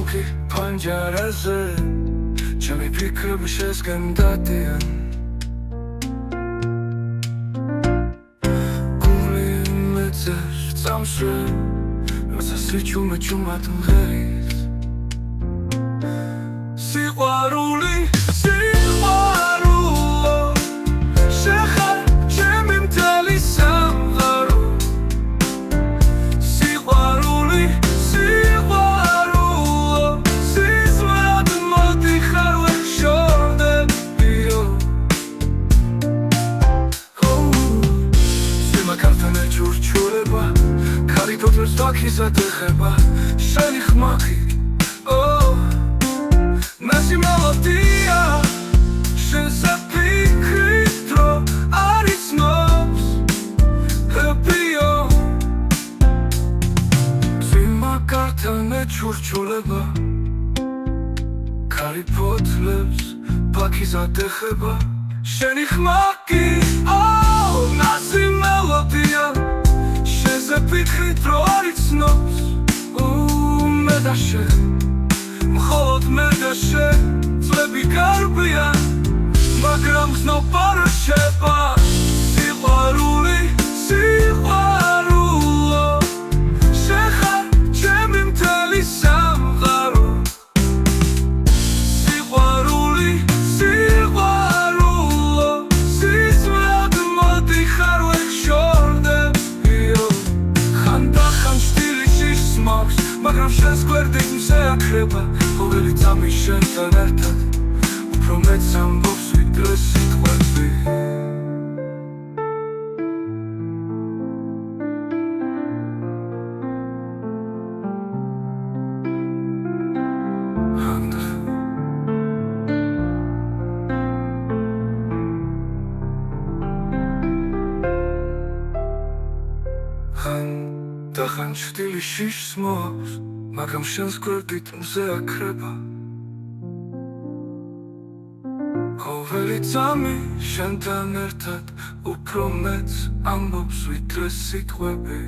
თუკი პანჯარაზე ჩემი ფიქრები შეზგენ დადიან გული მეძებს წამსვე როცა სიჩუმე ჩუმად მღერის სიყვარული სიყვარულო შეხარ ჩემი მთელი სამყარო სიყვარული სიყვარულო სიზმრად მოდიხარ ვერ შორდებიო სიმაკართან ეჩურჩულება ქარი თოთლებს დაქიზად ეხება შენი ხმაგი ნასი მელოდია შენსა ფიქრით დრო არ იცნობს ჰპიო სიმაკართან ეჩურჩულება ქარი თოთლებს დაქიზად ეხება შენი ხმაგი ნასი მელოდია შენსა ფიქრით დრო არ იცნობს მე და შენ მხოლოდ მე და შენ წლები გარბიან მაგრამ გზნობა არ რჩება სიყვარული სიყვარულო შეხარ ჩემი მთელი სამყარო სიყვარული სიყვარულო სიზმრად მოდიხარ ვერ შორდებიო ხანდახან შტილი სისმობს მაგრამ შენს გვერდით მზე აქრება ყოველი წამი შენთან ერთად უფრო მეც ამბობს ვიდრე სიტყვები ხანდახან შტილი სისმობს მაგრამ შენს გვერდით მზე აქრება ყოველი წამი შენთან ერთად უფრო მეც ამბობს ვიდრე სიტყვები